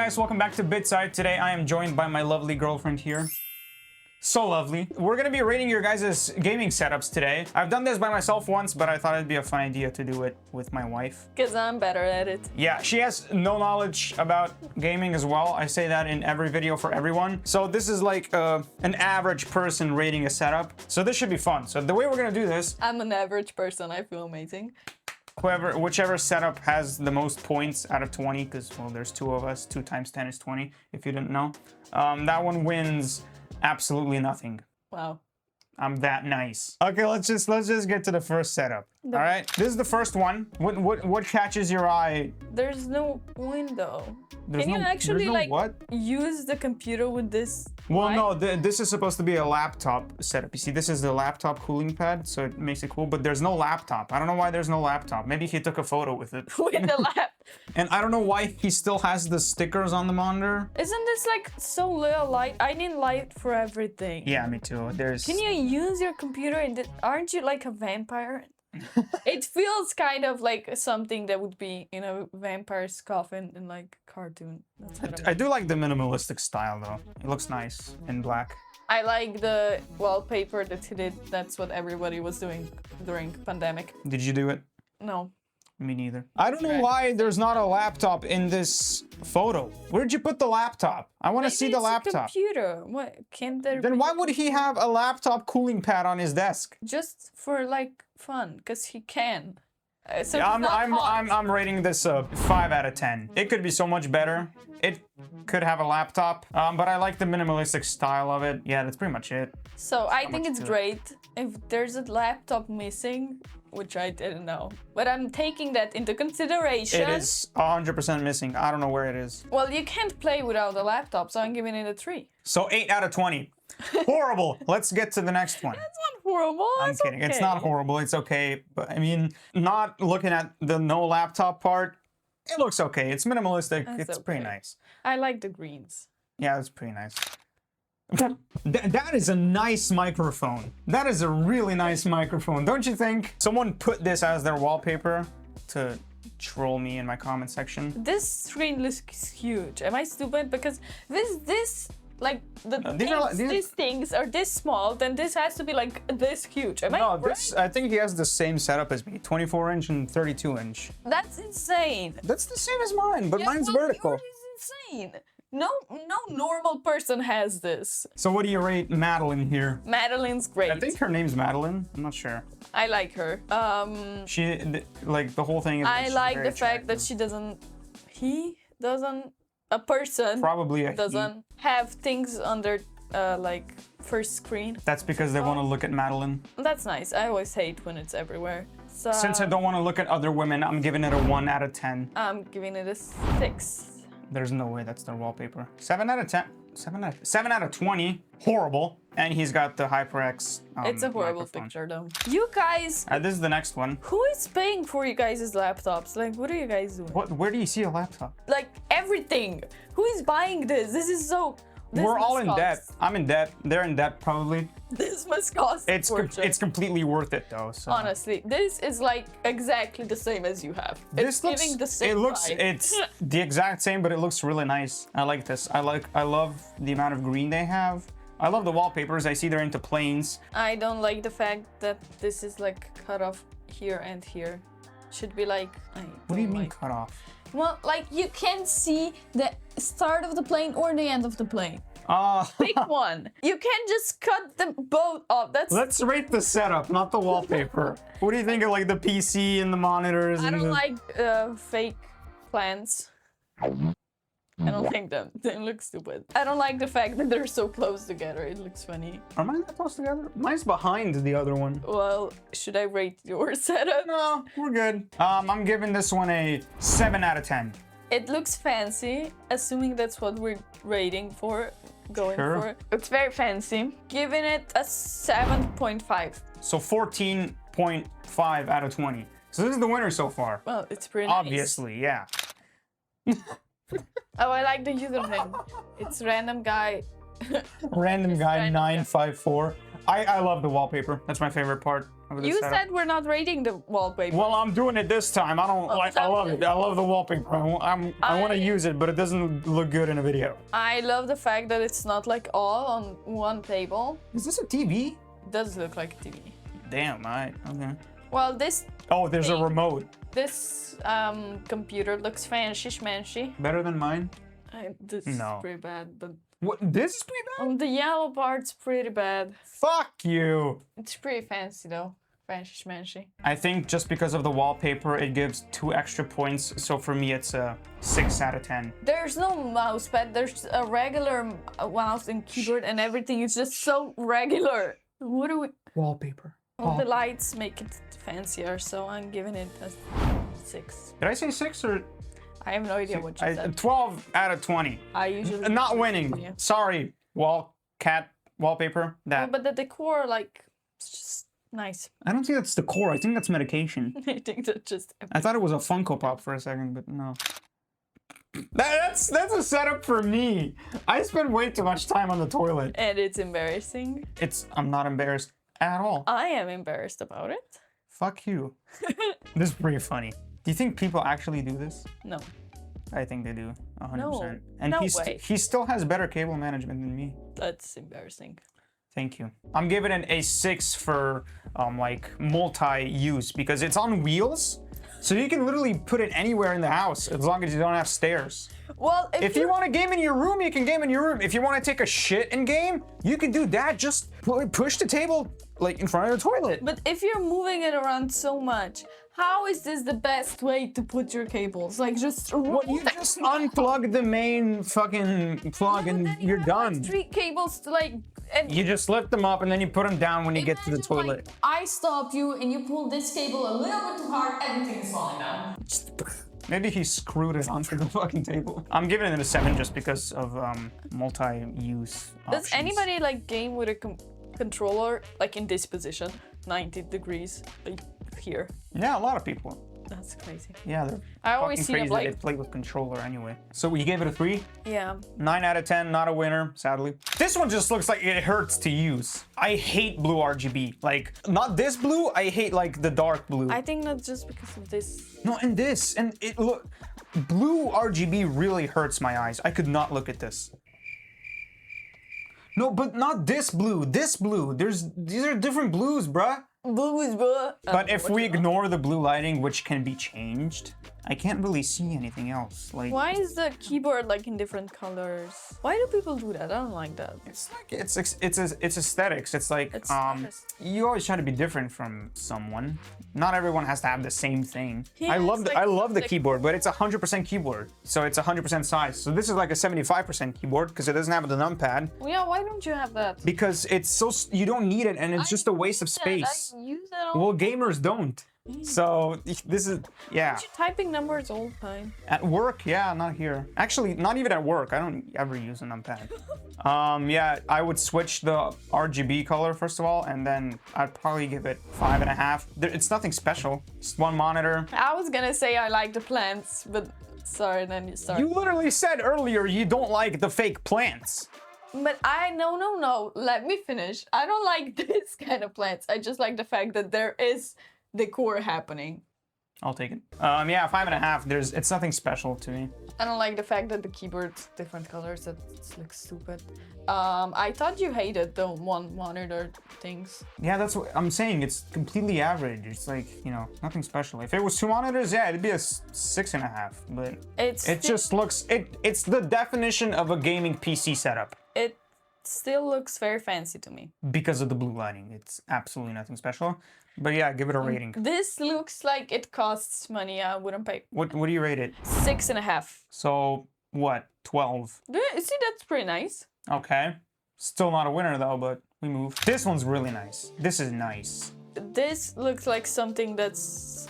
guys, welcome back to Bitside. Today I am joined by my lovely girlfriend here. So lovely. We're gonna be rating your guys' gaming setups today. I've done this by myself once, but I thought it'd be a fun idea to do it with my wife. Because I'm better at it. Yeah, she has no knowledge about gaming as well. I say that in every video for everyone. So this is like an average person rating a setup. So this should be fun. So the way we're gonna do this, I'm an average person. I feel amazing. whichever setup has the most points out of 20, because well, there's two of us. 2 times 10 is 20, if you didn't know. That one wins absolutely nothing. Wow. I'm that nice. Okay, let's just get to the first setup. All right, this is the first one. What catches your eye? There's no window. There's Can you actually like what? use the computer with this? Well, light? no, this is supposed to be a laptop setup. You see, this is the laptop cooling pad, so it makes it cool, but there's no laptop. I don't know why there's no laptop. Maybe he took a photo with it. With the lap. And I don't know why he still has the stickers on the monitor. Isn't this like so little light? I need light for everything. Yeah, me too. There's... Can you use your computer and aren't you like a vampire? It feels kind of like something that would be in a vampire's coffin in like cartoon. That's what I do like the minimalistic style though. It looks nice in black. I like the wallpaper that he did. That's what everybody was doing during pandemic. Did you do it? No. Me neither. I don't know why there's not a laptop in this photo. Where'd you put the laptop? I want to see the laptop. It's a computer. What can't there? Then why would he have a laptop cooling pad on his desk? Just for like fun, cause he can. So Yeah, it's not hot. I'm rating this a 5 out of 10. It could be so much better. It could have a laptop, but I like the minimalistic style of it. Yeah, that's pretty much it. So I think much it's to it. great if there's a laptop missing, which I didn't know. But I'm taking that into consideration. It is 100% missing. I don't know where it is. Well, you can't play without a laptop, so I'm giving it a 3. So 8 out of 20. Horrible. Let's get to the next one. That's not horrible. I'm That's kidding. okay. It's not horrible. It's okay. But I mean, not looking at the no laptop part, it looks okay. It's minimalistic. That's It's pretty okay. nice. I like the greens. Yeah, it's pretty nice. That is a nice microphone. That is a really nice microphone, don't you think? Someone put this as their wallpaper to troll me in my comment section. This screen looks huge. Am I stupid? Because this like these things are this small, then this has to be like this huge. Am I No, right? I think he has the same setup as me, 24-inch and 32-inch. That's insane. That's the same as mine, but Yeah, mine's well, vertical. yours is insane. No normal person has this. So what do you rate Madeline here? Madeline's great. I think her name's Madeline. I'm not sure. I like her. Like the whole thing is. I she's like very the fact that attractive. a person Probably a he. doesn't have things under like first screen. That's because they want to look at Madeline. That's nice. I always hate when it's everywhere. So Since I don't want to look at other women, I'm giving it a 1 out of 10. I'm giving it a 6. There's no way that's their wallpaper. 7 out of 10. 7 out of 20. Horrible. And he's got the HyperX. It's a horrible microphone. picture though. You guys, This is the next one. who is paying for you guys' laptops? Like, what are you guys doing? What? Where do you see a laptop? Like, everything. Who is buying this? This is so... This We're all must in debt. cost- I'm in debt. They're in debt probably. This must cost It's fortune. it's completely worth it though. So. Honestly, this is like exactly the same as you have. This It's looks, giving the same it looks, vibe. it's the exact same, but it looks really nice. I like this. I love the amount of green they have. I love the wallpapers. I see they're into planes. I don't like the fact that this is like cut off here and here. Should be like... What do you mean cut off? Well, like you can't see the start of the plane or the end of the plane. Pick one. You can't just cut them both off. That's... Let's rate the setup, not the wallpaper. What do you think of like the PC and the monitors? I and don't the... like fake plants. I don't think them. They look stupid. I don't like the fact that they're so close together. It looks funny. Are mine that close together? Mine's behind the other one. Well, should I rate your setup? No, we're good. I'm giving this one a 7 out of 10. It looks fancy, assuming that's what we're rating for, going Sure. for. It's very fancy. Giving it a 7.5. So 14.5 out of 20. So this is the winner so far. Well, it's pretty nice. Obviously, yeah. Oh, I like the username. It's random guy. Random guy random guy. 954. I love the wallpaper. That's my favorite part. of this You setup. said we're not rating the wallpaper. Well, I'm doing it this time. I don't like. I love it. I love the wallpaper. I want to use it, but it doesn't look good in a video. I love the fact that it's not like all on one table. Is this a TV? It does look like a TV. Damn. Alright. Okay. Well, this Oh, there's a remote. computer looks fancy schmancy. Better than mine. This No. is pretty bad, but What? This is pretty bad. the yellow part's pretty bad. Fuck you. It's pretty fancy though. Fancy schmancy. I think just because of the wallpaper, it gives 2 extra points. So for me, it's a 6 out of 10. There's no mouse pad. There's a regular mouse and keyboard, and everything is just so regular. What do we? Wallpaper. All the lights make it fancier, so I'm giving it a 6. Did I say 6 or? I have no idea what you said. 12 out of 20. I usually Not winning. Yeah. Sorry, wallpaper. That. But the decor, like, it's just nice. I don't think that's the core. I think that's medication. I think that just. I thought it was a Funko Pop for a second, but no. That's a setup for me. I spend way too much time on the toilet. And it's embarrassing. I'm not embarrassed at all. I am embarrassed about it. Fuck you. This is pretty funny. Do you think people actually do this? No. I think they do, 100%. No, And no he still has better cable management than me. That's embarrassing. Thank you. I'm giving it a 6 for like multi-use because it's on wheels. So you can literally put it anywhere in the house as long as you don't have stairs. Well, If you want to game in your room, you can game in your room. If you want to take a shit in game, you can do that. Just push the table like in front of the toilet. But if you're moving it around so much, how is this the best way to put your cables? Like just What, you just unplug the main fucking plug and then you you're have, done. Like, 3 cables to like. And You just lift them up and then you put them down when you get to the imagine, toilet. like, I stop you and you pull this cable a little bit too hard, everything is falling down. Maybe he screwed it onto the fucking table. I'm giving it a 7 just because of multi-use Does options. anybody like game with a controller like in this position, 90 degrees, like here? Yeah, a lot of people. That's crazy. Yeah, they're I always fucking see them crazy. like, They play with controller anyway. So you gave it a 3? yeah. 9 out of 10, not a winner, sadly. This one just looks like it hurts to use. I hate blue RGB. Like, not this blue, I hate like the dark blue. I think that's just because of this. No, and this, and it look, blue RGB really hurts my eyes. I could not look at this. No, but not this blue, this blue. These are different blues, bruh. Blues, bro. But if we ignore the blue lighting, which can be changed, I can't really see anything else. Like, Why is the keyboard like in different colors? Why do people do that? I don't like that. it's like it's aesthetics. It's like It's you always try to be different from someone. Not everyone has to have the same thing. He I has, love like, I love the like- keyboard, but it's 100% keyboard, so it's 100% size. So this is like a 75% keyboard because it doesn't have the numpad. Well, yeah, why don't you have that? Because it's so you don't need it and it's just a waste of Yeah, space. I use that all. Well, gamers don't. So this is yeah. You're typing numbers all the time. At work, yeah, not here. Actually, not even at work. I don't ever use a numpad. Yeah, I would switch the RGB color first of all, and then I'd probably give it 5.5. It's nothing special. Just one monitor. I was gonna say I like the plants, but sorry, then you start. You literally said earlier you don't like the fake plants. But no. Let me finish. I don't like this kind of plants. I just like the fact that there is decor happening. I'll take it. Yeah, 5.5. It's nothing special to me. I don't like the fact that the keyboard's different colors. That looks stupid. I thought you hated the one monitor things. Yeah, that's what I'm saying. It's completely average. It's like, you know, nothing special. If it was 2 monitors, yeah, it'd be a 6.5. But it still, just looks. It's the definition of a gaming PC setup. It still looks very fancy to me. Because of the blue lighting. It's absolutely nothing special. But yeah, give it a rating. This looks like it costs money. I wouldn't pay. What do you rate it? 6.5. So what? 12. See, that's pretty nice. Okay. Still not a winner though, but we move. This one's really nice. This is nice. This looks like something that's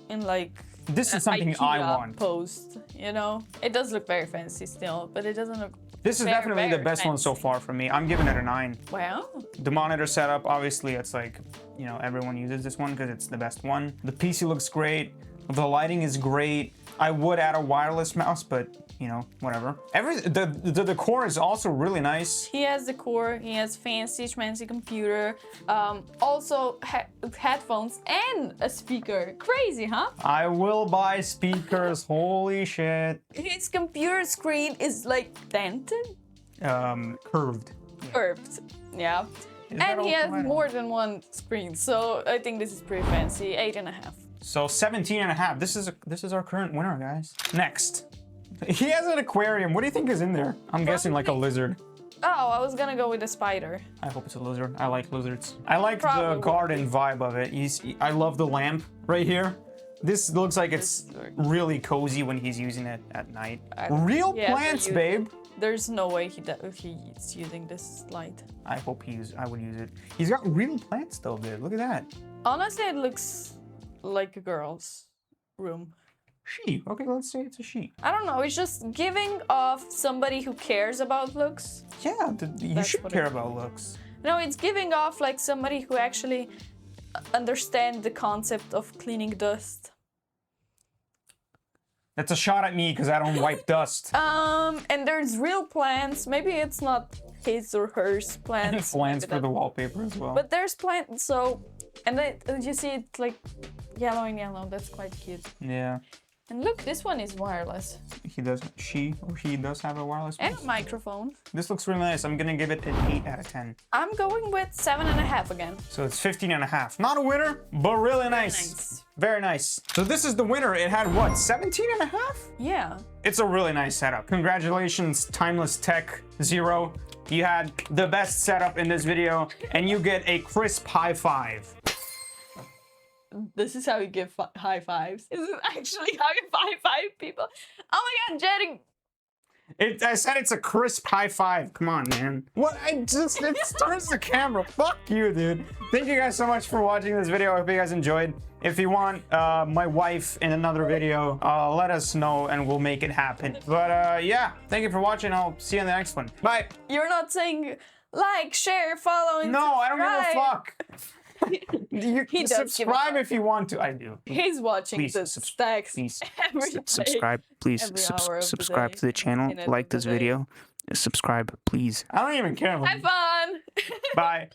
in like This is something I IKEA want. post, you know? It does look very fancy still, but it doesn't look This is very, definitely the very best one so fancy. far for me. I'm giving it a 9. Wow. The monitor setup, obviously, it's like, you know, everyone uses this one because it's the best one. The PC looks great. The lighting is great. I would add a wireless mouse, but you know, whatever. The decor is also really nice. He has the core, he has fancy schmancy computer, also headphones and a speaker. Crazy, huh? I will buy speakers. Holy shit. His computer screen is like dented, Curved. curved, yeah. Is that And he has also more than one screen, so I think this is pretty fancy. 8.5. So 17.5. This is our current winner, guys. Next. He has an aquarium. What do you think is in there? I'm guessing like a lizard. Oh, I was gonna go with a spider. I hope it's a lizard. I like lizards. I like the Probably. garden vibe of it. I love the lamp right here. This looks like it's really cozy when he's using it at night. Real Yeah, plants, you- babe. There's no way he's using this light. I hope I would use it. He's got real plants though, babe. Look at that. Honestly, it looks like a girl's room. She. Okay, let's say it's a she. I don't know, it's just giving off somebody who cares about looks. Yeah, you That's should what care it- about looks. No, it's giving off like somebody who actually understands the concept of cleaning dust. That's a shot at me because I don't wipe dust. And there's real plants. Maybe it's not his or hers plants. Plants maybe for the that- wallpaper as well. But there's plants, so... And then you see it's like yellow and yellow. That's quite cute. Yeah, And look, this one is wireless. she or he does have a wireless And mouse. a microphone. This looks really nice. I'm gonna give it an 8 out of 10. I'm going with 7.5 again. So it's 15.5. Not a winner, but really nice. nice. Very nice. So this is the winner. It had what, 17.5? Yeah. It's a really nice setup. Congratulations, Timeless Tech Zero. You had the best setup in this video, and you get a crisp high five. This is how you give high fives. This is actually how you high five people. Oh my god, Jetting! I said it's a crisp high five. Come on, man. What? It starts the camera. Fuck you, dude. Thank you guys so much for watching this video. I hope you guys enjoyed. If you want my wife in another video, let us know and we'll make it happen. But yeah, thank you for watching. I'll see you in the next one. Bye. You're not saying like, share, follow, and No, I don't give a subscribe. fuck. You He can does give a subscribe fuck. if you want to. I do. He's watching Please the stacks please every day. subscribe. Please every hour of the subscribe day, to the channel. minute Like of the this day. video. Subscribe, please. I don't even care. Have fun! Bye.